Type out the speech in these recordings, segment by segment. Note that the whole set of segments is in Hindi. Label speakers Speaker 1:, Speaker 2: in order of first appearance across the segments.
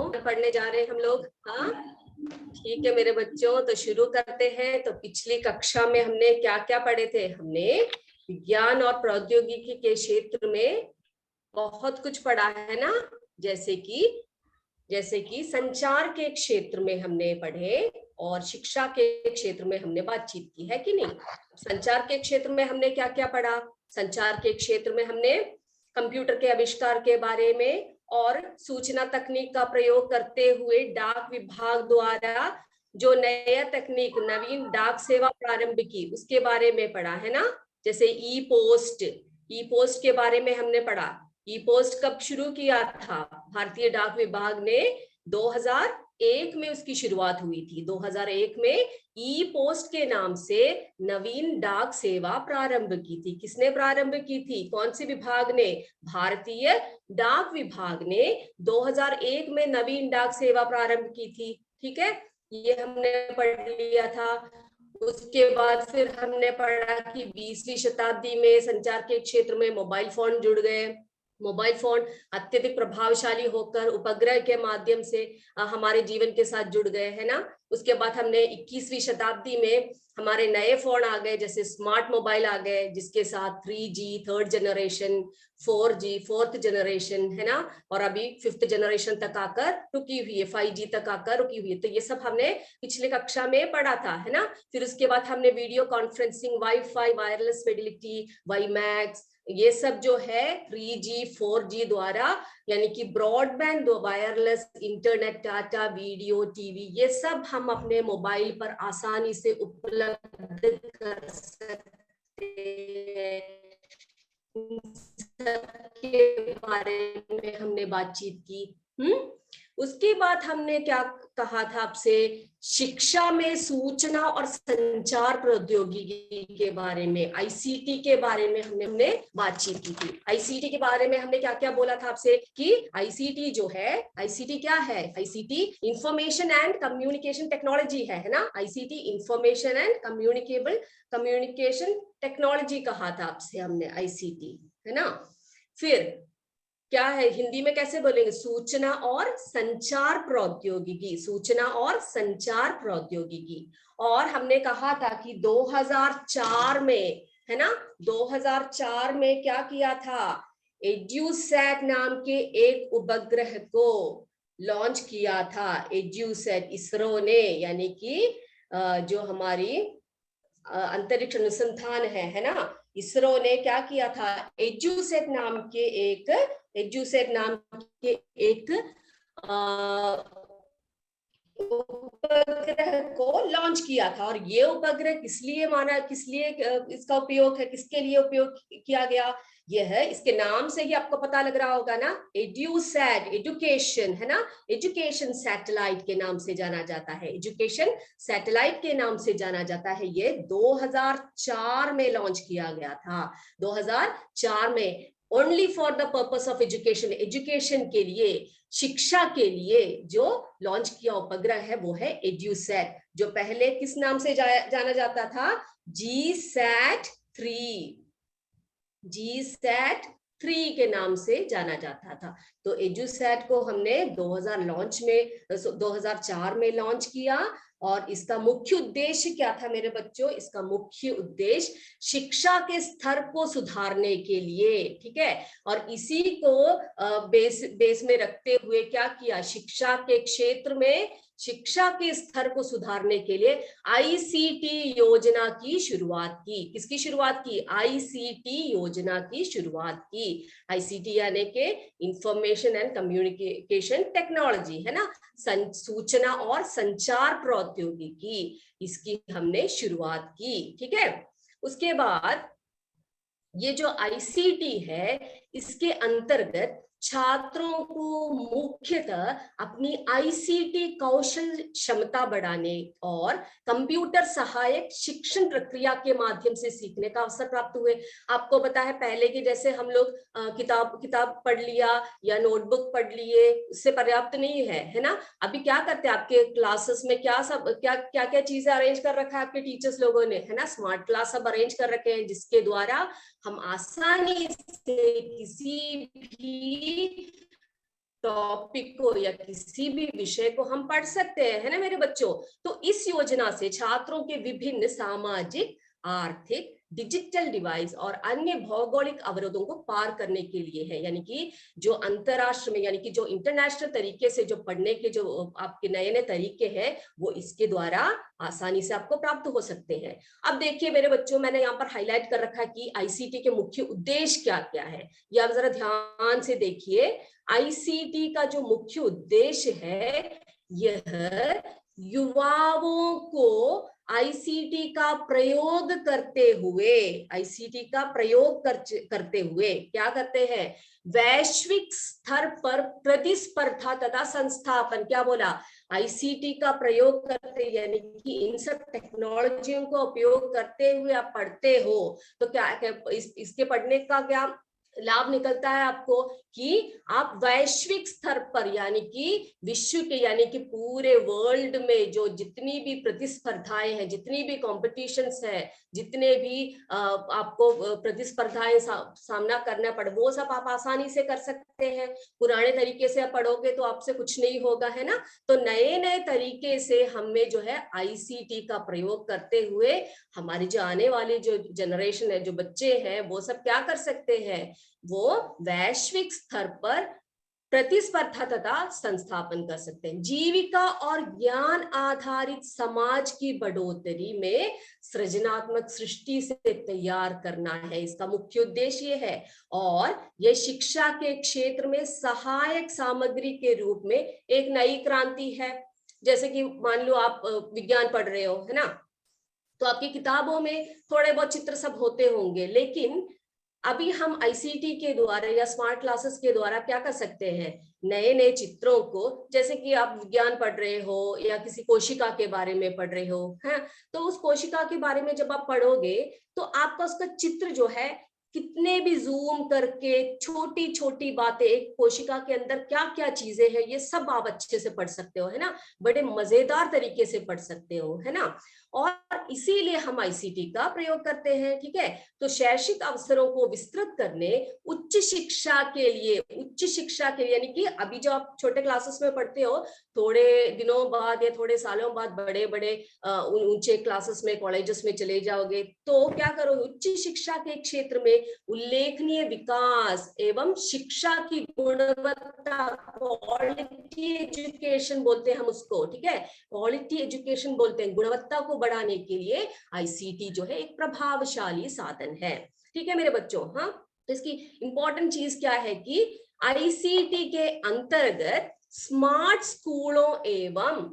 Speaker 1: पढ़ने जा रहे हैं हम लोग। हाँ ठीक है मेरे बच्चों, तो शुरू करते हैं। तो पिछली कक्षा में हमने क्या क्या पढ़े थे? हमने विज्ञान और प्रौद्योगिकी के क्षेत्र में बहुत कुछ पढ़ा है ना। जैसे कि संचार के क्षेत्र में हमने पढ़े और शिक्षा के क्षेत्र में हमने बातचीत की है कि नहीं। संचार के क्षेत्र में हमने क्या क्या पढ़ा? संचार के क्षेत्र में हमने कंप्यूटर के आविष्कार के बारे में और सूचना तकनीक का प्रयोग करते हुए डाक विभाग द्वारा जो नया तकनीक नवीन डाक सेवा प्रारंभ की उसके बारे में पढ़ा है ना। जैसे ई पोस्ट के बारे में हमने पढ़ा। ई पोस्ट कब शुरू किया था? भारतीय डाक विभाग ने 2001 में उसकी शुरुआत हुई थी। 2001 में ई पोस्ट के नाम से नवीन डाक सेवा प्रारंभ की थी। किसने प्रारंभ की थी? कौन से विभाग ने? भारतीय डाक विभाग ने 2001 में नवीन डाक सेवा प्रारंभ की थी। ठीक है, ये हमने पढ़ लिया था। उसके बाद फिर हमने पढ़ा कि 20वीं शताब्दी में संचार के क्षेत्र में मोबाइल फोन जुड़ गए। मोबाइल फोन अत्यधिक प्रभावशाली होकर उपग्रह के माध्यम से हमारे जीवन के साथ जुड़ गए है ना। उसके बाद हमने 21वीं शताब्दी में हमारे नए फोन आ गए, जैसे स्मार्ट मोबाइल आ गए, जिसके साथ 3G third generation, 4G fourth generation है ना, और अभी फिफ्थ जनरेशन तक आकर रुकी हुई है, 5G तक आकर रुकी हुई है। तो ये सब हमने पिछले कक्षा में पढ़ा था है ना। फिर उसके बाद हमने video conferencing, wifi, wireless Fidelity, WiMAX, ये सब जो है 3G 4G द्वारा, यानी कि broadband wireless internet, data, video, TV, ये सब हम अपने मोबाइल पर आसानी से उपलब्ध कर सकते हैं। के बारे में हमने बातचीत की। उसके बाद हमने क्या कहा था आपसे? शिक्षा में सूचना और संचार प्रौद्योगिकी के बारे में, आईसीटी के बारे में हमने बातचीत की थी। आईसीटी के बारे में हमने क्या क्या बोला था आपसे कि आईसीटी जो है, आईसीटी क्या है? ICT information and communication technology है ना। ICT information and communication technology कहा था आपसे हमने, आईसीटी है ना। फिर क्या है हिंदी में कैसे बोलेंगे? सूचना और संचार प्रौद्योगिकी, सूचना और संचार प्रौद्योगिकी। और हमने कहा था कि 2004 में है ना, 2004 में क्या किया था? एड्यूसैट नाम के एक उपग्रह को लॉन्च किया था। एड्यूसैट, इसरो ने, यानी कि जो हमारी अंतरिक्ष अनुसंधान है ना, इसरो ने क्या किया था? एड्यूसैट नाम के एक उपग्रह को लॉन्च किया था। और ये उपग्रह किस लिए इसका उपयोग है, किसके लिए उपयोग किया गया? यह है, इसके नाम से ही आपको पता लग रहा होगा ना, एड्यूसैट, एजुकेशन है ना, एजुकेशन सैटेलाइट के नाम से जाना जाता है, एजुकेशन सैटेलाइट के नाम से जाना जाता है। ये 2004 में लॉन्च किया गया था, 2004 में, only for the purpose of education, education के लिए, शिक्षा के लिए जो लॉन्च किया उपग्रह है वो है एड्यूसैट, जो पहले किस नाम से जाना जाता था? जीसैट 3 के नाम से जाना जाता था। तो एड्यूसैट को हमने 2004 में लॉन्च किया। और इसका मुख्य उद्देश्य क्या था मेरे बच्चों? इसका मुख्य उद्देश्य शिक्षा के स्तर को सुधारने के लिए, ठीक है। और इसी को बेस में रखते हुए क्या किया? शिक्षा के क्षेत्र में शिक्षा के स्तर को सुधारने के लिए आईसीटी योजना की शुरुआत की। किसकी शुरुआत की? आईसीटी योजना की शुरुआत की। आईसीटी यानी के इंफॉर्मेशन एंड कम्युनिकेशन टेक्नोलॉजी है ना, सूचना और संचार प्रौद्योगिकी, इसकी हमने शुरुआत की। ठीक है, उसके बाद ये जो आईसीटी है, इसके अंतर्गत छात्रों को मुख्यतः अपनी आईसीटी कौशल क्षमता बढ़ाने और कंप्यूटर सहायक शिक्षण प्रक्रिया के माध्यम से सीखने का अवसर प्राप्त हुए। आपको पता है पहले की जैसे हम लोग किताब पढ़ लिया या नोटबुक पढ़ लिए, उससे पर्याप्त नहीं है ना। अभी क्या करते हैं आपके क्लासेस में? क्या चीजें अरेंज कर रखा है आपके टीचर्स लोगों ने, है ना। स्मार्ट क्लास सब अरेंज कर रखे हैं, जिसके द्वारा हम आसानी से किसी भी टॉपिक को या किसी भी विषय को हम पढ़ सकते हैं, है ना मेरे बच्चों। तो इस योजना से छात्रों के विभिन्न सामाजिक, आर्थिक, डिजिटल डिवाइस और अन्य भौगोलिक अवरोधों को पार करने के लिए है, यानी कि जो अंतरराष्ट्रीय में, यानी कि जो इंटरनेशनल तरीके से जो पढ़ने के जो आपके नए नए तरीके हैं, वो इसके द्वारा आसानी से आपको प्राप्त हो सकते हैं। अब देखिए मेरे बच्चों, मैंने यहाँ पर हाईलाइट कर रखा है कि आईसीटी के मुख्य उद्देश्य क्या क्या है। ये आप जरा ध्यान से देखिए। आईसीटी का जो मुख्य उद्देश्य है, यह युवाओं को आईसीटी का प्रयोग करते हुए, आईसीटी का प्रयोग करते हुए क्या करते हैं, वैश्विक स्तर पर प्रतिस्पर्धा तथा संस्थापन, क्या बोला, आईसीटी का प्रयोग करते, यानी कि इन सब टेक्नोलॉजियों का उपयोग करते हुए आप पढ़ते हो तो क्या इसके पढ़ने का क्या लाभ निकलता है आपको, कि आप वैश्विक स्तर पर, यानी कि विश्व के, यानी कि पूरे वर्ल्ड में जो जितनी भी प्रतिस्पर्धाएं हैं, जितनी भी कॉम्पिटिशन्स है, जितने भी आपको प्रतिस्पर्धाएं सामना करना पड़े, वो सब आप आसानी से कर सकते हैं। पुराने तरीके से आप पढ़ोगे तो आपसे कुछ नहीं होगा, है ना। तो नए नए तरीके से हमें जो है आईसीटी का प्रयोग करते हुए हमारी जो आने वाली जो जनरेशन है, जो बच्चे हैं, वो सब क्या कर सकते हैं, वो वैश्विक स्तर पर प्रतिस्पर्धा तथा संस्थापन कर सकते हैं। जीविका और ज्ञान आधारित समाज की बढ़ोतरी में सृजनात्मक सृष्टि से तैयार करना है, इसका मुख्य उद्देश्य ये है। और ये शिक्षा के क्षेत्र में सहायक सामग्री के रूप में एक नई क्रांति है। जैसे कि मान लो आप विज्ञान पढ़ रहे हो, है ना, तो आपकी किताबों में थोड़े बहुत चित्र सब होते होंगे, लेकिन अभी हम आईसीटी के द्वारा या स्मार्ट क्लासेस के द्वारा क्या कर सकते हैं, नए नए चित्रों को, जैसे कि आप विज्ञान पढ़ रहे हो या किसी कोशिका के बारे में पढ़ रहे हो, है, तो उस कोशिका के बारे में जब आप पढ़ोगे तो आपका उसका चित्र जो है, कितने भी जूम करके छोटी छोटी बातें, एक कोशिका के अंदर क्या क्या चीजें हैं, ये सब आप अच्छे से पढ़ सकते हो, है ना, बड़े मजेदार तरीके से पढ़ सकते हो, है ना। और इसीलिए हम आईसीटी का प्रयोग करते हैं, ठीक है। तो शैक्षिक अवसरों को विस्तृत करने, उच्च शिक्षा के लिए, उच्च शिक्षा के लिए, यानी कि अभी जो आप छोटे क्लासेस में पढ़ते हो, थोड़े दिनों बाद या थोड़े सालों बाद बड़े बड़े ऊंचे क्लासेस में, कॉलेजेस में चले जाओगे, तो क्या करो, उच्च शिक्षा के क्षेत्र में उल्लेखनीय विकास एवं शिक्षा की गुणवत्ता, क्वालिटी एजुकेशन बोलते हैं हम उसको, ठीक है, क्वालिटी एजुकेशन बोलते हैं, गुणवत्ता को बढ़ाने के लिए आईसीटी जो है एक प्रभावशाली साधन है, ठीक है मेरे बच्चों। हाँ, तो इसकी इंपॉर्टेंट चीज क्या है कि आईसीटी के अंतर्गत स्मार्ट स्कूलों एवं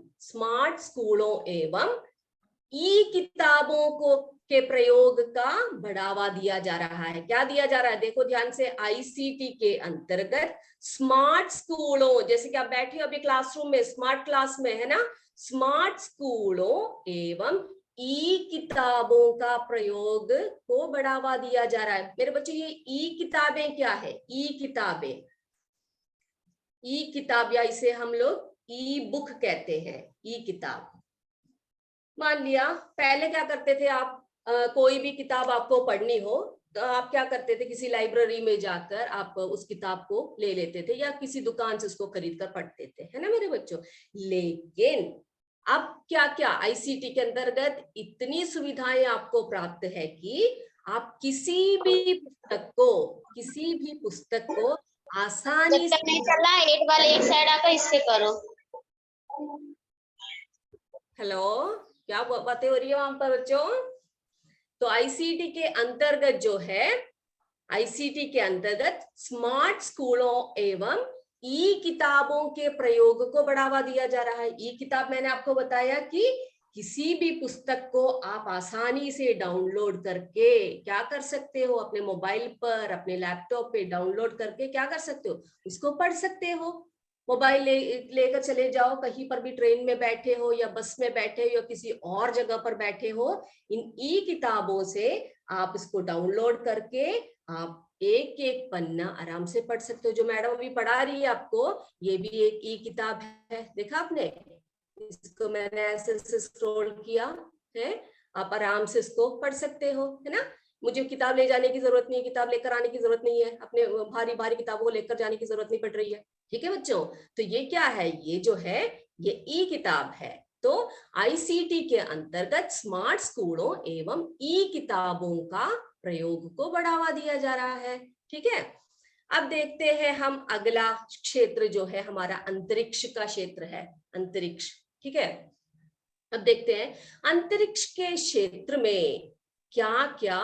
Speaker 1: ई किताबों को के प्रयोग का बढ़ावा दिया जा रहा है। क्या दिया जा रहा है, देखो ध्यान से, आईसीटी के अंतर्गत स्मार्ट स्कूलों, जैसे कि आप बैठे हो अभी क्लासरूम में, स्मार्ट क्लास में, है ना, स्मार्ट स्कूलों एवं ई किताबों का प्रयोग को बढ़ावा दिया जा रहा है। मेरे बच्चे, ये ई किताबें क्या है, ई किताबें, ई किताब या इसे हम लोग ई बुक कहते हैं, ई किताब। मान लिया पहले क्या करते थे आप, कोई भी किताब आपको पढ़नी हो तो आप क्या करते थे, किसी लाइब्रेरी में जाकर आप उस किताब को ले लेते थे या किसी दुकान से उसको खरीद कर पढ़ते थे, है ना मेरे बच्चों। लेकिन अब क्या क्या आईसीटी के अंतर्गत इतनी सुविधाएं आपको प्राप्त है कि आप किसी भी पुस्तक को आसानी
Speaker 2: जब
Speaker 1: से,
Speaker 2: नहीं चल रहा, एक वाले एक साइड आकर इससे करो।
Speaker 1: हेलो, क्या बातें हो रही है वहां पर बच्चों। तो आईसीटी के अंतर्गत जो है, आईसीटी के अंतर्गत स्मार्ट स्कूलों एवं ई किताबों के प्रयोग को बढ़ावा दिया जा रहा है। ई किताब मैंने आपको बताया कि किसी भी पुस्तक को आप आसानी से डाउनलोड करके क्या कर सकते हो, अपने मोबाइल पर, अपने लैपटॉप पे डाउनलोड करके क्या कर सकते हो, उसको पढ़ सकते हो। मोबाइल लेकर चले जाओ, कहीं पर भी ट्रेन में बैठे हो या बस में बैठे हो या किसी और जगह पर बैठे हो, इन ई किताबों से आप इसको डाउनलोड करके आप एक एक पन्ना आराम से पढ़ सकते हो। जो मैडम अभी पढ़ा रही है आपको, ये भी एक ई किताब है, देखा आपने, इसको मैंने ऐसे स्क्रॉल किया है, आप आराम से इसको पढ़ सकते हो, है ना। मुझे किताब ले जाने की जरूरत नहीं है, किताब लेकर आने की जरूरत नहीं है, अपने भारी भारी किताबों को लेकर जाने की जरूरत नहीं पड़ रही है। ठीक है बच्चों, तो ये क्या है, ये जो है ये ई किताब है। तो आईसीटी के अंतर्गत स्मार्ट स्कूलों एवं ई किताबों का प्रयोग को बढ़ावा दिया जा रहा है। ठीक है, अब देखते हैं हम अगला क्षेत्र जो है हमारा अंतरिक्ष का क्षेत्र है, अंतरिक्ष। ठीक है, अब देखते हैं अंतरिक्ष के क्षेत्र में क्या क्या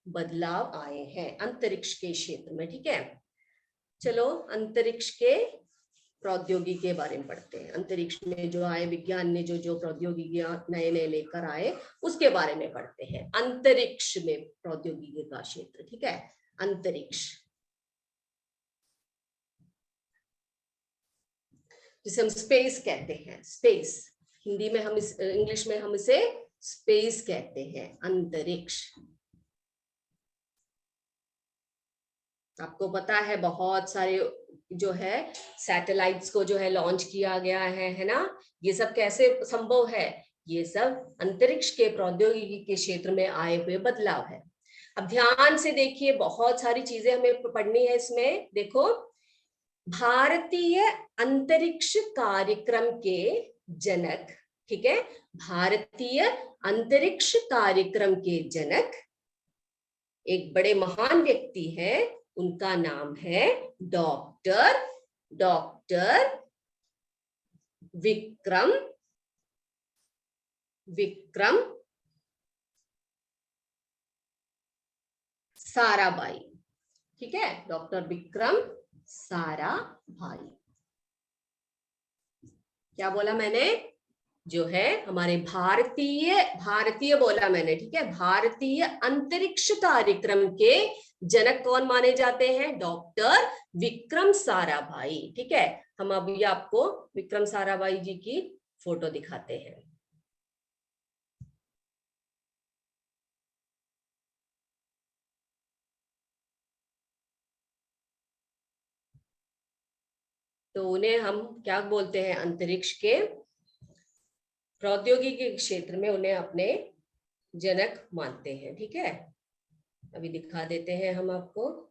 Speaker 1: बदलाव आए हैं अंतरिक्ष के क्षेत्र में। ठीक है, चलो अंतरिक्ष के प्रौद्योगिकी के बारे में पढ़ते हैं। अंतरिक्ष में जो आए, विज्ञान ने जो जो प्रौद्योगिकियां नए नए लेकर आए उसके बारे में पढ़ते हैं। अंतरिक्ष में प्रौद्योगिकी का क्षेत्र, ठीक है, अंतरिक्ष जिसे हम स्पेस कहते हैं। स्पेस हिंदी में हम इंग्लिश में हम इसे स्पेस कहते हैं, अंतरिक्ष। आपको पता है बहुत सारे जो है सैटेलाइट्स को जो है लॉन्च किया गया है ना। ये सब कैसे संभव है, ये सब अंतरिक्ष के प्रौद्योगिकी के क्षेत्र में आए हुए बदलाव है। अब ध्यान से देखिए, बहुत सारी चीजें हमें पढ़नी है इसमें। देखो, भारतीय अंतरिक्ष कार्यक्रम के जनक, ठीक है, भारतीय अंतरिक्ष कार्यक्रम के जनक एक बड़े महान व्यक्ति है, उनका नाम है डॉक्टर विक्रम साराभाई। ठीक है, डॉक्टर विक्रम साराभाई। क्या बोला मैंने, जो है हमारे भारतीय बोला मैंने, ठीक है, भारतीय अंतरिक्ष कार्यक्रम के जनक कौन माने जाते हैं, डॉक्टर विक्रम साराभाई। ठीक है, हम अभी आपको विक्रम साराभाई जी की फोटो दिखाते हैं। तो उन्हें हम क्या बोलते हैं, अंतरिक्ष के प्रौद्योगिकी क्षेत्र में उन्हें अपने जनक मानते हैं। ठीक है, अभी दिखा देते हैं हम आपको।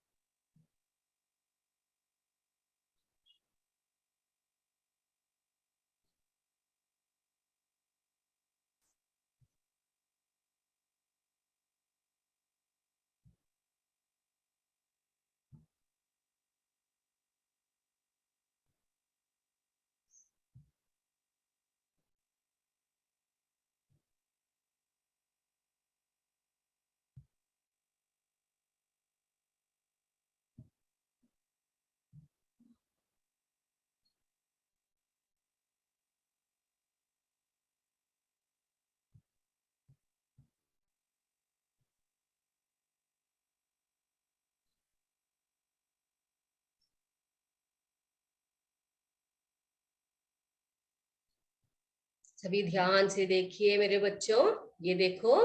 Speaker 1: सभी ध्यान से देखिए मेरे बच्चों, ये देखो,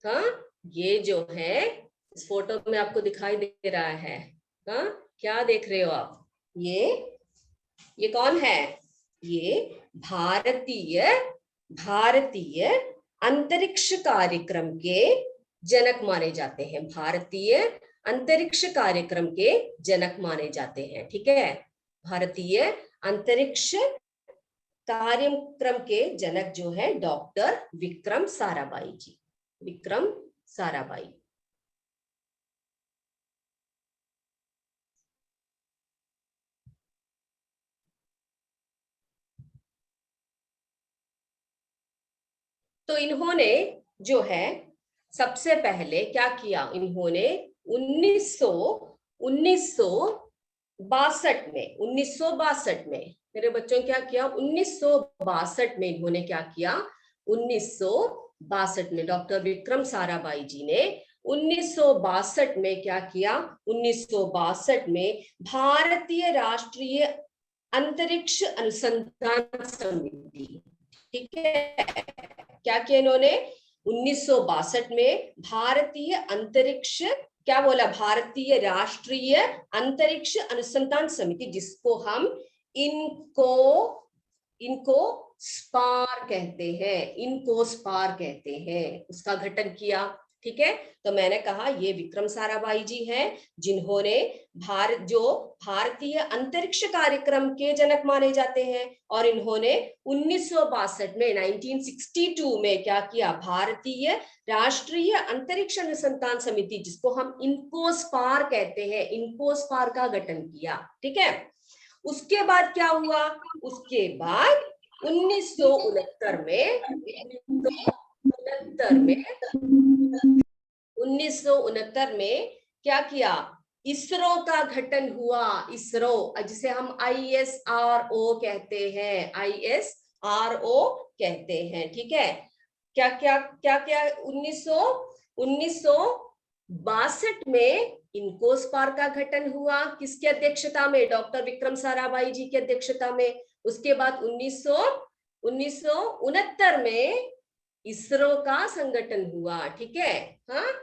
Speaker 1: हाँ, ये जो है इस फोटो में आपको दिखाई दे रहा है, हाँ, क्या देख रहे हो आप, ये कौन है, ये भारतीय अंतरिक्ष कार्यक्रम के जनक माने जाते हैं। भारतीय अंतरिक्ष कार्यक्रम के जनक माने जाते हैं। ठीक है, भारतीय अंतरिक्ष कार्यक्रम के जनक जो है डॉक्टर विक्रम साराभाई जी, विक्रम साराभाई। तो इन्होंने जो है सबसे पहले क्या किया, इन्होंने 1962 में मेरे बच्चों क्या किया, 1962 में इन्होंने क्या किया, 1962 में डॉक्टर विक्रम साराभाई जी ने 1962 में क्या किया, 1962 में भारतीय राष्ट्रीय अंतरिक्ष अनुसंधान समिति, ठीक है, क्या किया इन्होंने 1962 में भारतीय अंतरिक्ष, क्या बोला, भारतीय राष्ट्रीय अंतरिक्ष अनुसंधान समिति, जिसको हम इनको स्पार कहते हैं, उसका गठन किया। ठीक है। तो मैंने कहा ये विक्रम साराभाई जी हैं, जिन्होंने भारतीय अंतरिक्ष कार्यक्रम के जनक माने जाते हैं। और इन्होंने 1962 में 1962 में क्या किया, भारतीय राष्ट्रीय अंतरिक्ष अनुसंधान समिति, जिसको हम इनकोस्पार कहते हैं, इनकोस्पार का गठन किया। ठीक है। उसके बाद क्या हुआ, उसके बाद 1969 में क्या किया, इसरो का गठन हुआ। इसरो, जिसे हम ISRO कहते हैं, ISRO कहते हैं। ठीक है। क्या क्या क्या क्या 1962 में इनकोस्पार का गठन हुआ, किसकी अध्यक्षता में, डॉक्टर विक्रम साराभाई जी की अध्यक्षता में। उसके बाद 1969 में इसरो का संगठन हुआ। ठीक है। हाँ,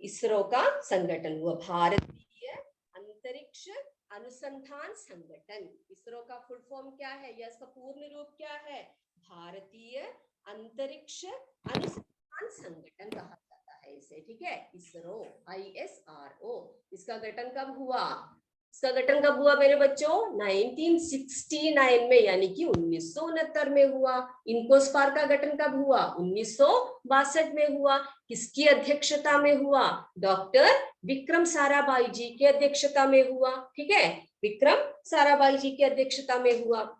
Speaker 1: इसरो का संगठन हुआ, भारतीय अंतरिक्ष अनुसंधान संगठन। इसरो का फुल फॉर्म क्या है या इसका पूर्ण रूप क्या है, भारतीय अंतरिक्ष अनुसंधान संगठन कहा जाता है इसे। ठीक है, इसरो, ISRO। इसका गठन कब हुआ, इसका गठन कब हुआ मेरे बच्चों, 1969 में, यानी कि 1969 में हुआ। इनकोस्पार का गठन कब हुआ, 1962 में हुआ। किसकी अध्यक्षता में हुआ, डॉक्टर विक्रम साराभाई जी की अध्यक्षता में हुआ। ठीक है, विक्रम साराभाई जी की अध्यक्षता में हुआ।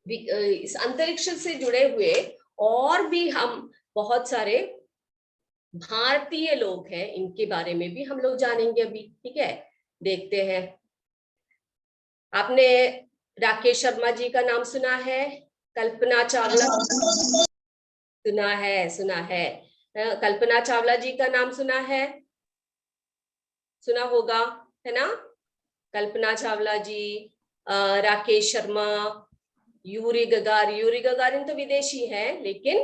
Speaker 1: इस अंतरिक्ष से जुड़े हुए और भी हम बहुत सारे भारतीय लोग हैं, इनके बारे में भी हम लोग जानेंगे अभी। ठीक है, देखते हैं। आपने राकेश शर्मा जी का नाम सुना है, कल्पना चावला सुना है, कल्पना चावला जी का नाम सुना है, सुना होगा, है ना। कल्पना चावला जी, राकेश शर्मा, यूरी गगारिन तो विदेशी है, लेकिन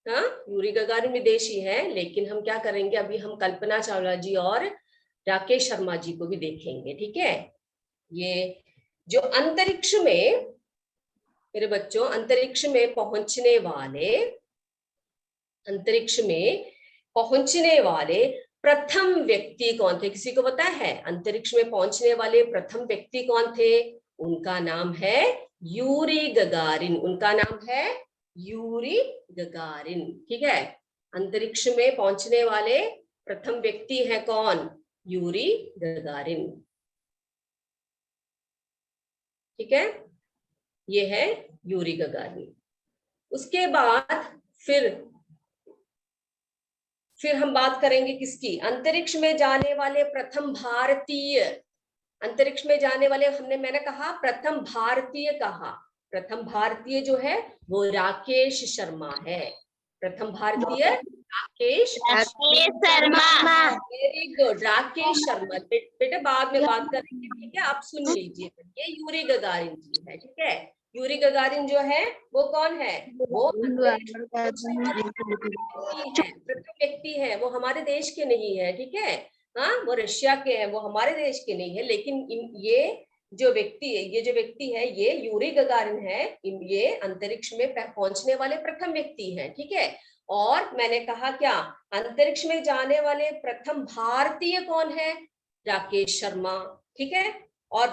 Speaker 1: हाँ, यूरी गगारिन विदेशी है, लेकिन हम क्या करेंगे, अभी हम कल्पना चावला जी और राकेश शर्मा जी को भी देखेंगे। ठीक है। ये जो अंतरिक्ष में मेरे बच्चों, अंतरिक्ष में पहुंचने वाले प्रथम व्यक्ति कौन थे, किसी को पता है, अंतरिक्ष में पहुंचने वाले प्रथम व्यक्ति कौन थे, उनका नाम है यूरी गगारिन। उनका नाम है यूरी गगारिन। ठीक है, अंतरिक्ष में पहुंचने वाले प्रथम व्यक्ति है कौन, यूरी गगारिन। ठीक है, ये है यूरी गगारिन। उसके बाद फिर हम बात करेंगे किसकी, अंतरिक्ष में जाने वाले प्रथम भारतीय, अंतरिक्ष में जाने वाले मैंने कहा प्रथम भारतीय कहा, प्रथम भारतीय जो है वो राकेश शर्मा है। प्रथम भारतीय राकेश
Speaker 2: शर्मा।
Speaker 1: Very good, Rakesh Sharma. बेटे बाद में बात करेंगे, ठीक है, आप सुन लीजिए। ये यूरी गगारिन जी है। ठीक है, यूरी गगारिन जो है वो कौन है, वो प्रथम व्यक्ति है, वो हमारे देश के नहीं है। ठीक है, हाँ, वो रशिया के हैं, वो हमारे देश के नहीं है, लेकिन ये जो व्यक्ति है ये यूरी गगारिन है। ये अंतरिक्ष में पहुंचने वाले प्रथम व्यक्ति हैं। ठीक है, और मैंने कहा क्या, अंतरिक्ष में जाने वाले प्रथम भारतीय कौन है, राकेश शर्मा। ठीक है, और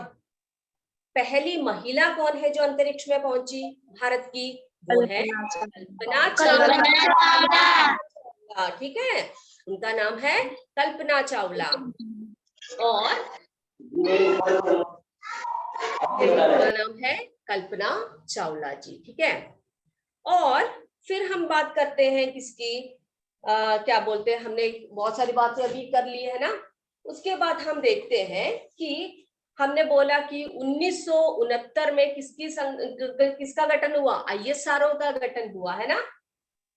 Speaker 1: पहली महिला कौन है जो अंतरिक्ष में पहुंची भारत की, वो है कल्पना चावला। ठीक है, उनका नाम है कल्पना चावला, और उनका नाम है कल्पना चावला जी। ठीक है, और फिर हम बात करते हैं किसकी, क्या बोलते हैं, हमने बहुत सारी बातें अभी कर ली है ना। उसके बाद हम देखते हैं कि हमने बोला कि 1969 में किसका गठन हुआ, ISRO का गठन हुआ, है ना।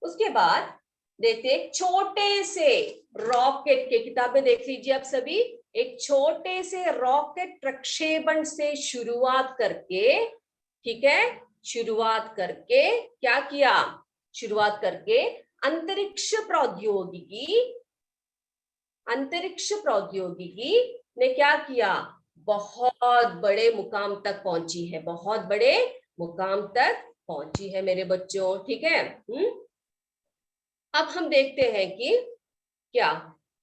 Speaker 1: उसके बाद देखते छोटे से रॉकेट के, किताबें देख लीजिए आप सभी, एक छोटे से रॉकेट प्रक्षेपण से शुरुआत करके, ठीक है, शुरुआत करके क्या किया, शुरुआत करके अंतरिक्ष प्रौद्योगिकी ने क्या किया, बहुत बड़े मुकाम तक पहुंची है, बहुत बड़े मुकाम तक पहुंची है मेरे बच्चों। ठीक है, अब हम देखते हैं कि क्या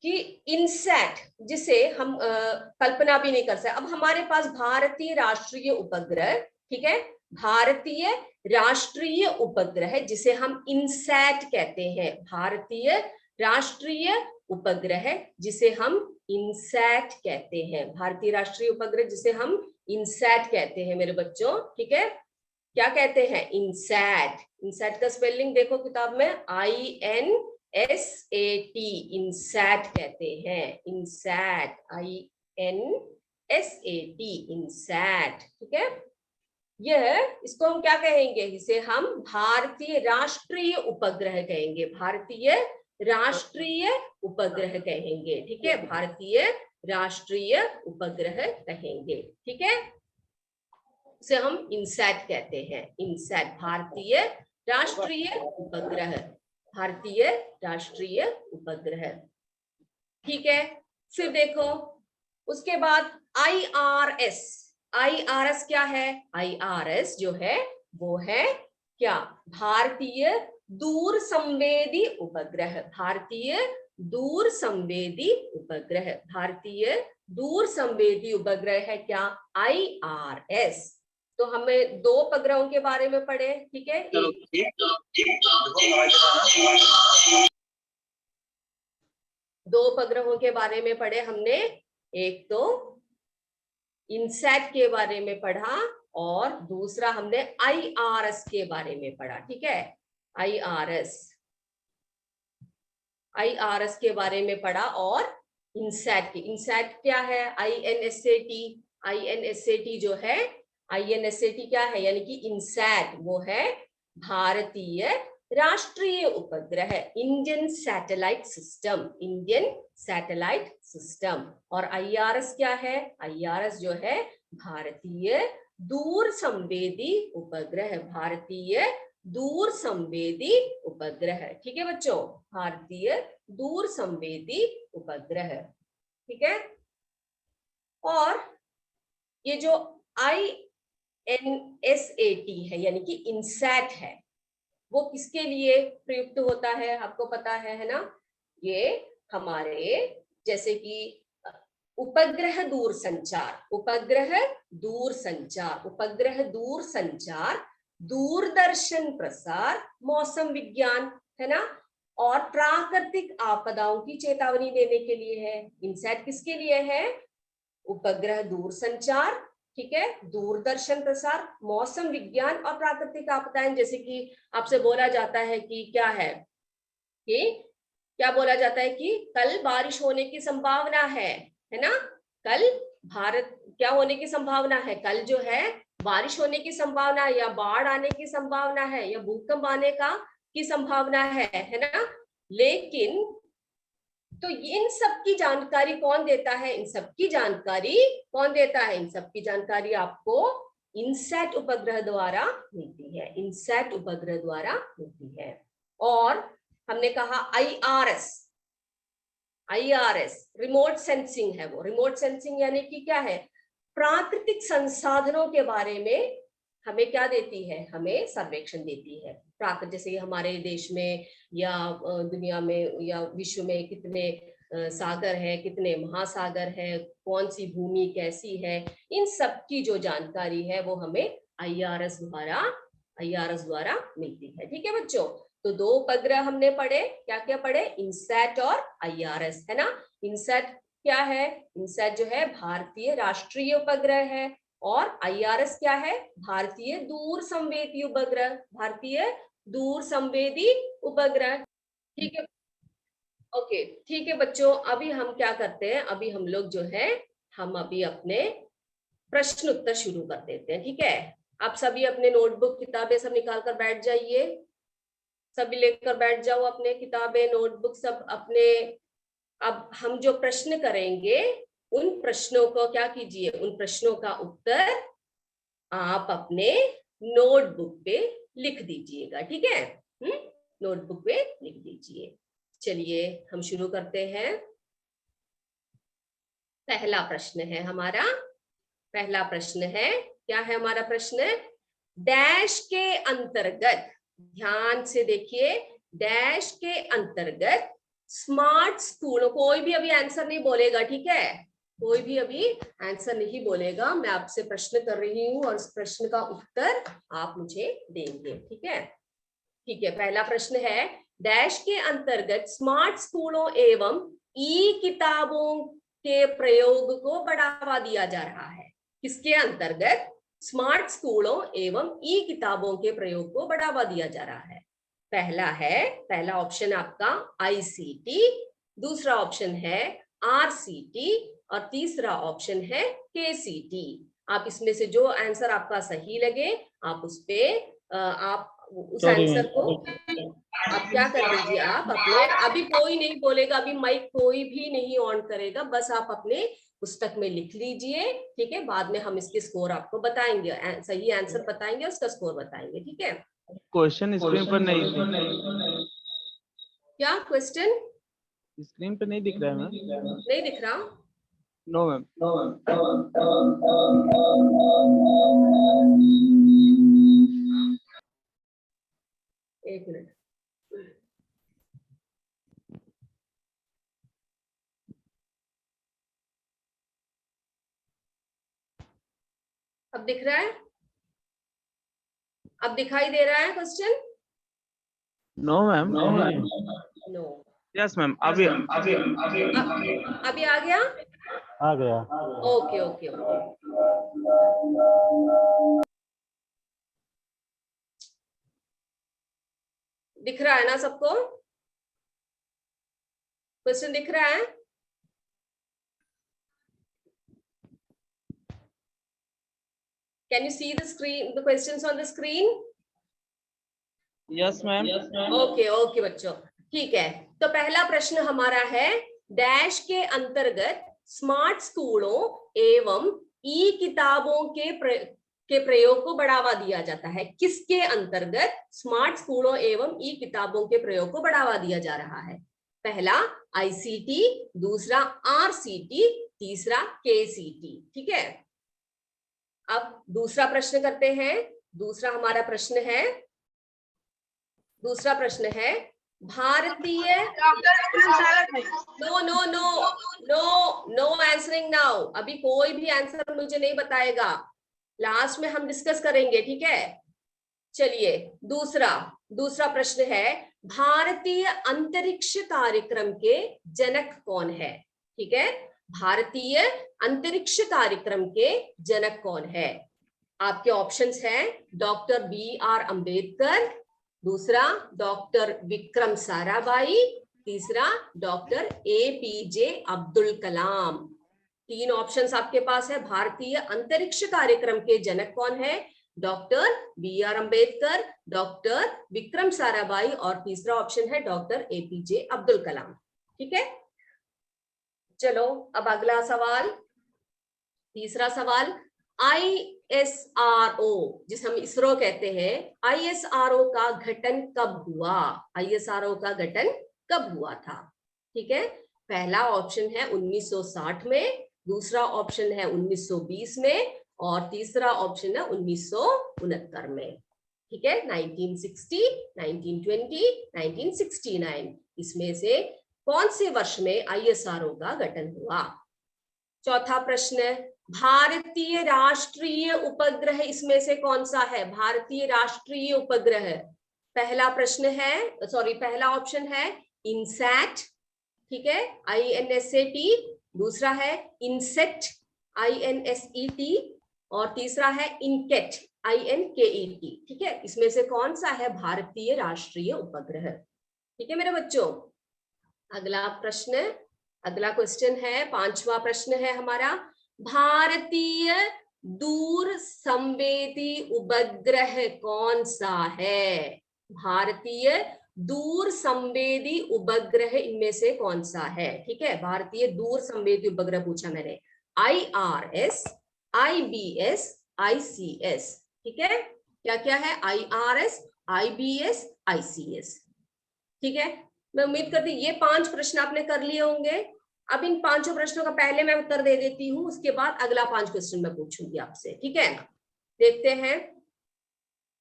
Speaker 1: कि इनसैट, जिसे हम कल्पना भी नहीं कर सकते। अब हमारे पास भारतीय राष्ट्रीय उपग्रह, ठीक है, भारतीय राष्ट्रीय उपग्रह जिसे हम इनसैट कहते हैं, भारतीय राष्ट्रीय उपग्रह जिसे हम इनसैट कहते हैं, भारतीय राष्ट्रीय उपग्रह जिसे हम इनसैट कहते हैं मेरे बच्चों, ठीक है। क्या कहते हैं? इनसैट। इनसैट का स्पेलिंग देखो किताब में, INSAT, इनसैट कहते हैं, इनसैट, INSAT, इनसैट, ठीक है। यह, इसको हम क्या कहेंगे? इसे हम भारतीय राष्ट्रीय उपग्रह कहेंगे, भारतीय राष्ट्रीय उपग्रह कहेंगे, ठीक है, भारतीय राष्ट्रीय उपग्रह कहेंगे, ठीक है। उसे हम इनसैट कहते हैं, इनसैट, भारतीय राष्ट्रीय उपग्रह, भारतीय राष्ट्रीय उपग्रह, ठीक है। फिर देखो उसके बाद IRS, IRS क्या है? IRS जो है वो है क्या? भारतीय दूर संवेदी उपग्रह, भारतीय दूर संवेदी उपग्रह, भारतीय दूर संवेदी उपग्रह है क्या? IRS। तो हमें दो उपग्रहों के बारे में पढ़े, ठीक है, दो उपग्रहों के बारे में पढ़े हमने, एक तो इनसैट के बारे में पढ़ा और दूसरा हमने IRS के बारे में पढ़ा, ठीक है, IRS, IRS के बारे में पढ़ा और इनसैट की, इनसैट क्या है? INSAT, INSAT जो है, INSAT क्या है? यानी कि इनसैट वो है भारतीय राष्ट्रीय उपग्रह, Indian satellite system, Indian satellite system. और IRS क्या है? IRS जो है भारतीय दूर संवेदी उपग्रह, भारतीय दूर संवेदी उपग्रह, ठीक है बच्चों, भारतीय दूर संवेदी उपग्रह, ठीक है। और ये जो INSAT है यानी कि इनसैट है, वो किसके लिए प्रयुक्त होता है? आपको पता है ना? ये हमारे जैसे कि उपग्रह दूर संचार, उपग्रह दूर संचार, उपग्रह दूर संचार, दूरदर्शन प्रसार, मौसम विज्ञान, है ना, और प्राकृतिक आपदाओं की चेतावनी देने के लिए है। इनसैट किसके लिए है? उपग्रह दूर संचार, ठीक है, दूरदर्शन प्रसार, मौसम विज्ञान और प्राकृतिक आपदाएं। जैसे कि आपसे बोला जाता है कि क्या है कि क्या बोला जाता है कि कल बारिश होने की संभावना है ना, कल भारत क्या होने की संभावना है? कल जो है बारिश होने की संभावना है, या बाढ़ आने की संभावना है, या भूकंप आने की संभावना है ना। लेकिन तो इन सब की जानकारी कौन देता है? इन सब की जानकारी कौन देता है? इन सब की जानकारी आपको इनसैट उपग्रह द्वारा मिलती है, इनसैट उपग्रह द्वारा मिलती है। और हमने कहा IRS, IRS रिमोट सेंसिंग है, वो रिमोट सेंसिंग यानी कि क्या है? प्राकृतिक संसाधनों के बारे में हमें क्या देती है? हमें सर्वेक्षण देती है। प्राकृतिक, जैसे हमारे देश में या दुनिया में या विश्व में कितने सागर है, कितने महासागर है, कौन सी भूमि कैसी है, इन सब की जो जानकारी है वो हमें IRS द्वारा मिलती है, ठीक है बच्चों। तो दो उपग्रह हमने पढ़े, क्या क्या पढ़े? इनसैट और IRS, है ना। इनसैट क्या है? इनसैट जो है भारतीय राष्ट्रीय उपग्रह है, और IRS क्या है? भारतीय दूर संवेदी उपग्रह, भारतीय दूर संवेदी उपग्रह, ठीक है। ओके, ठीक है बच्चों, अभी हम क्या करते हैं? अभी हम लोग जो है हम अभी अपने प्रश्न उत्तर शुरू कर देते हैं, ठीक है। आप सभी अपने नोटबुक किताबें सब निकाल कर बैठ जाइए, सभी लेकर बैठ जाओ अपने किताबें नोटबुक सब अपने। अब हम जो प्रश्न करेंगे उन प्रश्नों को क्या कीजिए? उन प्रश्नों का उत्तर आप अपने नोटबुक पे लिख दीजिएगा, ठीक है। नोटबुक पे लिख दीजिए। चलिए हम शुरू करते हैं। पहला प्रश्न है हमारा, पहला प्रश्न है, क्या है हमारा प्रश्न? डैश के अंतर्गत, ध्यान से देखिए, डैश के अंतर्गत स्मार्ट स्कूलों, कोई भी अभी आंसर नहीं बोलेगा, ठीक है, कोई भी अभी आंसर नहीं बोलेगा। मैं आपसे प्रश्न कर रही हूँ और इस प्रश्न का उत्तर आप मुझे देंगे, ठीक है। ठीक है, पहला प्रश्न है, डैश के अंतर्गत स्मार्ट स्कूलों एवं ई किताबों के प्रयोग को बढ़ावा दिया जा रहा है। किसके अंतर्गत स्मार्ट स्कूलों एवं ई किताबों के प्रयोग को बढ़ावा दिया जा रहा है? पहला ऑप्शन आपका आईसीटी, दूसरा ऑप्शन है आरसीटी और तीसरा ऑप्शन है केसीटी। आप इसमें से जो आंसर आपका सही लगे आप उस पे आप उस आंसर को आप क्या कर लीजिए, आप अपने, अभी कोई नहीं बोलेगा, अभी माइक कोई भी नहीं ऑन करेगा, बस आप अपने पुस्तक में लिख लीजिए, ठीक है। बाद में हम इसके स्कोर आपको बताएंगे, सही आंसर बताएंगे, उसका स्कोर बताएंगे, ठीक है।
Speaker 3: क्वेश्चन स्क्रीन पर नहीं,
Speaker 1: क्या क्वेश्चन
Speaker 3: स्क्रीन पे नहीं दिख रहा है मैम।
Speaker 1: नहीं दिख रहा?
Speaker 3: No ma'am.
Speaker 1: एक मिनट, अब दिख रहा है? अब दिखाई दे रहा है question?
Speaker 3: No ma'am.
Speaker 1: No.
Speaker 3: Yes ma'am, अभी
Speaker 1: अभी आ गया?
Speaker 4: आ गया।
Speaker 1: Okay okay okay. दिख रहा है ना सबको? क्वेश्चन दिख रहा है? Can you see the screen, the questions on the screen?
Speaker 3: Yes ma'am.
Speaker 1: Okay okay बच्चों, ठीक है। तो पहला प्रश्न हमारा है, डैश के अंतर्गत स्मार्ट स्कूलों एवं ई किताबों के प्रयोग को बढ़ावा दिया जाता है। किसके अंतर्गत स्मार्ट स्कूलों एवं ई किताबों के प्रयोग को बढ़ावा दिया जा रहा है? पहला आईसीटी, दूसरा आरसीटी, तीसरा केसीटी, ठीक है। अब दूसरा प्रश्न करते हैं। दूसरा प्रश्न है भारतीय, no no no no no answering now, अभी कोई भी आंसर मुझे नहीं बताएगा, लास्ट में हम डिस्कस करेंगे, ठीक है। चलिए, दूसरा प्रश्न है, भारतीय अंतरिक्ष कार्यक्रम के जनक कौन है? ठीक है, भारतीय अंतरिक्ष कार्यक्रम के जनक कौन है? आपके ऑप्शंस हैं डॉक्टर बी.आर. अंबेडकर, दूसरा डॉक्टर विक्रम साराभाई, तीसरा doctor APJ. Abdul Kalam. 3 options आपके पास है। भारतीय अंतरिक्ष कार्यक्रम के जनक कौन है? Doctor B R. Ambedkar, doctor Vikram Sarabhai और तीसरा ऑप्शन है डॉक्टर ए.पी.जे. अब्दुल कलाम, ठीक है। चलो अब अगला सवाल, तीसरा सवाल, ISRO जिसे हम इसरो कहते हैं, ISRO का गठन कब हुआ? ISRO का गठन कब हुआ था? ठीक है, पहला ऑप्शन है 1960 में, दूसरा ऑप्शन है 1920 में और तीसरा ऑप्शन है 1969 में, ठीक है। 1960, 1920, 1969, इसमें से कौन से वर्ष में ISRO का गठन हुआ? चौथा प्रश्न, भारतीय राष्ट्रीय उपग्रह इसमें से कौन सा है? भारतीय राष्ट्रीय उपग्रह, पहला ऑप्शन है इनसैट, ठीक है, INSAT, दूसरा है इनसेट, INSET और तीसरा है इनकेट, INKET, ठीक है। इसमें से कौन सा है भारतीय राष्ट्रीय उपग्रह? ठीक है मेरे बच्चों, अगला क्वेश्चन है, 5वां प्रश्न है हमारा, भारतीय दूर संवेदी उपग्रह कौन सा है? भारतीय दूर संवेदी उपग्रह इनमें से कौन सा है? ठीक है, भारतीय दूर संवेदी उपग्रह पूछा मैंने, IRS, IBS, ICS, ठीक है। क्या क्या है? IRS, IBS, ICS, ठीक है। मैं उम्मीद करती हूँ ये 5 प्रश्न आपने कर लिए होंगे। अब इन 5 प्रश्नों का पहले मैं उत्तर दे देती हूँ, उसके बाद अगला 5 क्वेश्चन मैं पूछूंगी आपसे, ठीक है। देखते हैं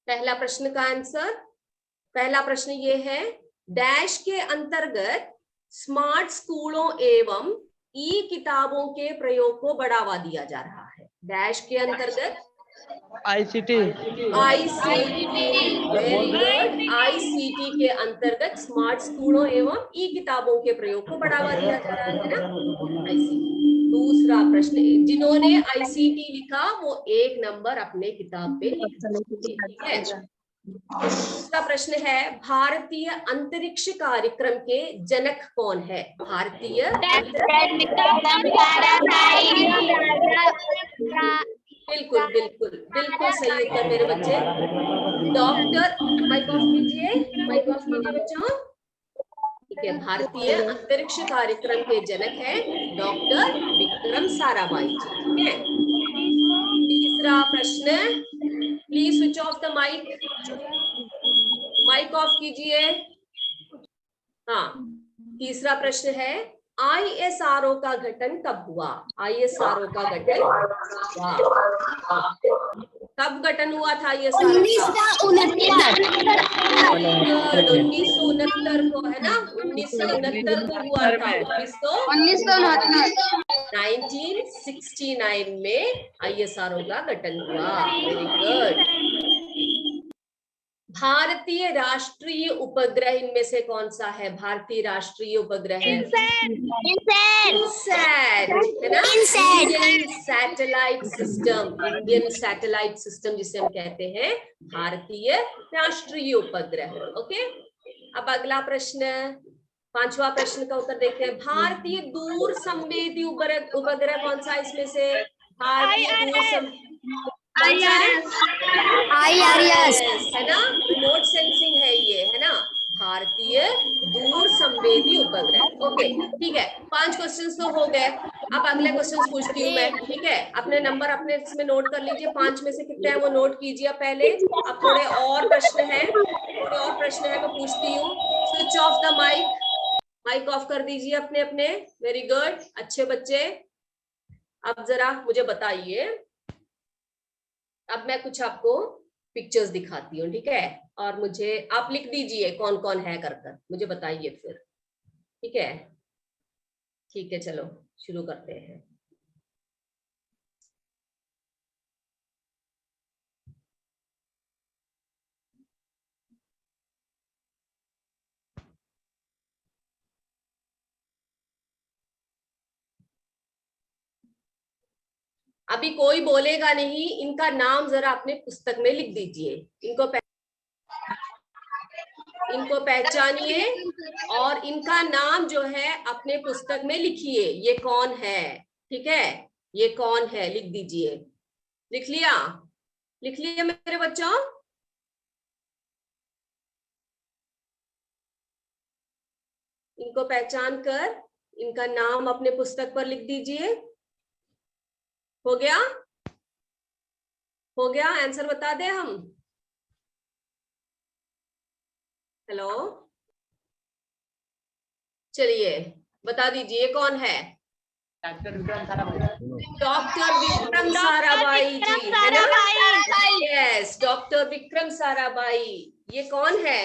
Speaker 1: पहला प्रश्न का आंसर। पहला प्रश्न ये है, डैश के अंतर्गत स्मार्ट स्कूलों एवं ई किताबों के प्रयोग को बढ़ावा दिया जा रहा है। डैश के अंतर्गत
Speaker 3: ICT
Speaker 1: ICT, very good. ICT के अंतर्गत स्मार्ट स्कूलों एवं ई किताबों के प्रयोग को बढ़ावा दिया जा रहा है ना, ICT। दूसरा प्रश्न, जिन्होंने ICT लिखा वो 1 नंबर अपने किताब पे लिख सकते हैं, ठीक है। दूसरा प्रश्न है, भारतीय अंतरिक्ष कार्यक्रम के जनक कौन है? भारतीय बिल्कुल बिल्कुल बिल्कुल सही उत्तर मेरे बच्चे। डॉक्टर, माइक ऑफ कीजिए, माइक ऑफ कीजिए बच्चों। ठीक है, भारतीय अंतरिक्ष कार्यक्रम के जनक है डॉक्टर विक्रम साराभाई जी, ठीक है। तीसरा प्रश्न, please switch off the mic, mic off कीजिए। हाँ, तीसरा प्रश्न है, ISRO का गठन कब हुआ? ISRO का गठन कब गठन हुआ था? ISRO 1969 को, है ना, 1969 को हुआ था। 1969 में ISRO का गठन हुआ। Very good. भारतीय राष्ट्रीय उपग्रह इनमें से कौन सा है? भारतीय राष्ट्रीय उपग्रह INSAT, है ना, Indian satellite system, Indian satellite system जिसे हम कहते हैं भारतीय राष्ट्रीय उपग्रह। ओके, अब अगला प्रश्न, 5वां प्रश्न का उत्तर देखते हैं। भारतीय दूर संवेदी उपग्रह कौन सा इसमें से? भारतीय दूर IRS, है ना, रिमोट सेंसिंग है ये, है ना, भारतीय दूर संवेदी उपग्रह। ओके, ठीक है, 5 क्वेश्चंस तो हो गए। अब अगले क्वेश्चंस पूछती हूँ मैं, ठीक है। अपने नंबर अपने इसमें नोट कर लीजिए, 5 में से कितने हैं वो नोट कीजिए पहले। अब थोड़े और प्रश्न है, मैं पूछती हूँ। Switch off the mic, mic off कर दीजिए अपने अपने। वेरी गुड, अच्छे बच्चे। अब जरा मुझे बताइए, अब मैं कुछ आपको पिक्चर्स दिखाती हूँ, ठीक है, और मुझे आप लिख दीजिए कौन कौन है कर मुझे बताइए फिर, ठीक है। ठीक है, चलो शुरू करते हैं। अभी कोई बोलेगा नहीं, इनका नाम जरा अपने पुस्तक में लिख दीजिए। इनको पहचानिए और इनका नाम जो है अपने पुस्तक में लिखिए। ये कौन है, ठीक है, ये कौन है, लिख दीजिए। लिख लिया? लिख लिया मेरे बच्चों? इनको पहचान कर इनका नाम अपने पुस्तक पर लिख दीजिए। हो गया? हो गया? आंसर बता दें हम? हेलो, चलिए बता दीजिए कौन है? डॉक्टर विक्रम साराभाई जी, है ना? Yes, doctor Vikram Sarabhai. ये कौन है?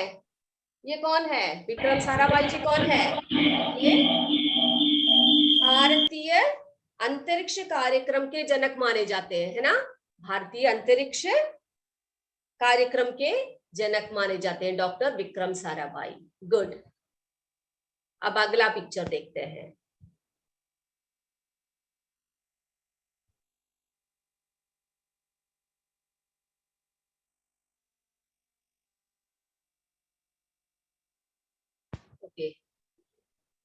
Speaker 1: ये कौन है? विक्रम साराभाई जी कौन है? ये भारतीय अंतरिक्ष कार्यक्रम के जनक माने जाते हैं, है ना? भारतीय अंतरिक्ष कार्यक्रम के जनक माने जाते हैं डॉक्टर विक्रम साराभाई। गुड। अब अगला पिक्चर देखते हैं। ओके,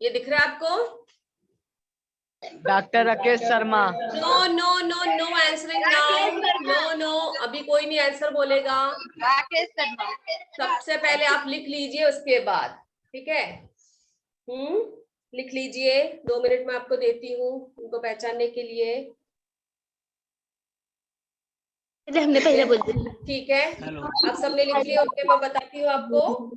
Speaker 1: ये दिख रहा है आपको?
Speaker 3: Doctor Rakesh Sharma.
Speaker 1: No no no no answering now, no no, अभी कोई नहीं आंसर बोलेगा।
Speaker 2: राकेश शर्मा।
Speaker 1: सबसे पहले आप लिख लीजिए, उसके बाद, ठीक है। लिख लीजिए, 2 मिनट में आपको देती हूँ उनको पहचानने के लिए।
Speaker 2: हमने पहले बोल दिया,
Speaker 1: ठीक है, अब सबने लिख लिया? ओके, मैं बताती हूँ आपको।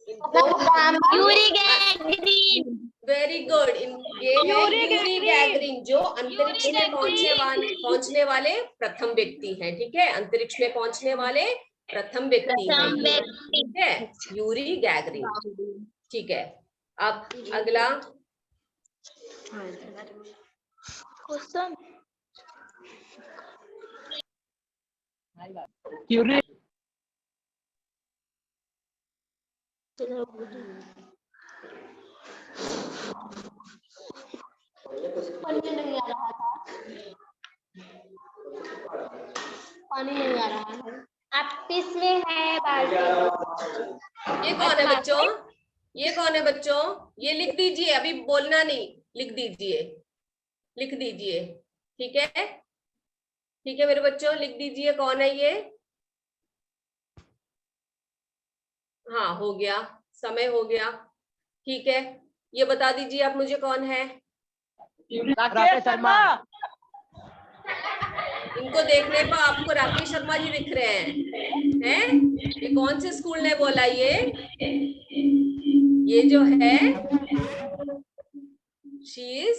Speaker 2: Yuri Gagarin.
Speaker 1: Very good. ये है यूरी गैगरिन, जो अंतरिक्ष में पहुंचने वाले प्रथम व्यक्ति हैं, ठीक है, अंतरिक्ष में पहुंचने वाले प्रथम व्यक्ति हैं, ठीक है, यूरी गैगरिन। ठीक है, अब अगला
Speaker 2: क्वेश्चन
Speaker 3: क्यूरी
Speaker 2: पानी नहीं आ रहा था, पानी नहीं आ रहा है। आप इसमें है बाल्टी।
Speaker 1: ये कौन है बच्चों? ये कौन है बच्चों? ये लिख दीजिए, अभी बोलना नहीं, लिख दीजिए, लिख दीजिए। ठीक है, ठीक है मेरे बच्चों, लिख दीजिए कौन है ये। हाँ हो गया, समय हो गया। ठीक है, ये बता दीजिए आप मुझे कौन है।
Speaker 3: राकेश शर्मा।
Speaker 1: इनको देखने पर आपको राकेश शर्मा जी दिख रहे हैं? ये कौन से स्कूल ने बोला ये जो है शी इज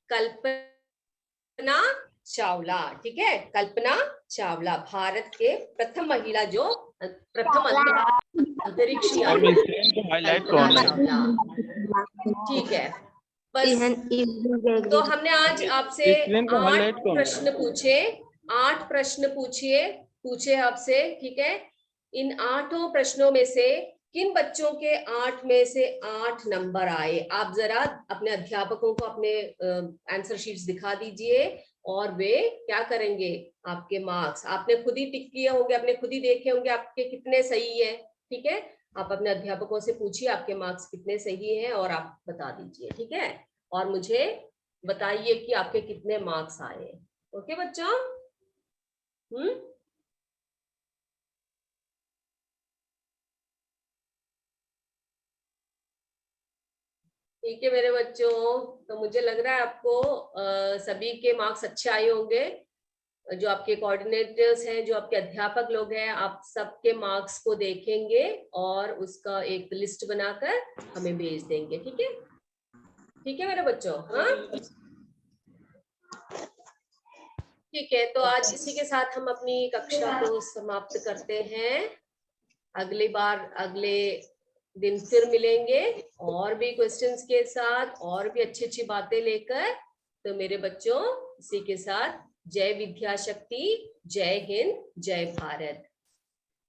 Speaker 1: कल्पना चावला। ठीक है, कल्पना चावला भारत के प्रथम महिला जो प्रथम अंतरिक्ष यात्री।
Speaker 3: हाईलाइट कौन है?
Speaker 1: ठीक है, बस तो हमने आज आपसे 8 प्रश्न पूछे, 8 प्रश्न पूछे आपसे। ठीक है, इन 8 प्रश्नों में से किन बच्चों के 8 में से 8 नंबर आए? आप जरा अपने अध्यापकों को अपने आंसर शीट्स दिखा दीजिए और वे क्या करेंगे, आपके मार्क्स आपने खुद ही टिक किए होंगे, आपने खुद ही देखे होंगे आपके कितने सही है। ठीक है, आप अपने अध्यापकों से पूछिए आपके मार्क्स कितने सही हैं और आप बता दीजिए। ठीक है, और मुझे बताइए कि आपके कितने मार्क्स आए। ओके बच्चों? ठीक है मेरे बच्चों, तो मुझे लग रहा है आपको सभी के मार्क्स अच्छे आए होंगे। जो आपके कोऑर्डिनेटर्स हैं, जो आपके अध्यापक लोग हैं, आप सबके मार्क्स को देखेंगे और उसका एक लिस्ट बनाकर हमें भेज देंगे। ठीक है, ठीक है मेरे बच्चों? हाँ ठीक है, तो आज इसी के साथ हम अपनी कक्षा को समाप्त करते हैं। अगली बार अगले दिन फिर मिलेंगे और भी क्वेश्चंस के साथ और भी अच्छी अच्छी बातें लेकर। तो मेरे बच्चों, इसी के साथ जय विद्या शक्ति, जय हिंद, जय भारत।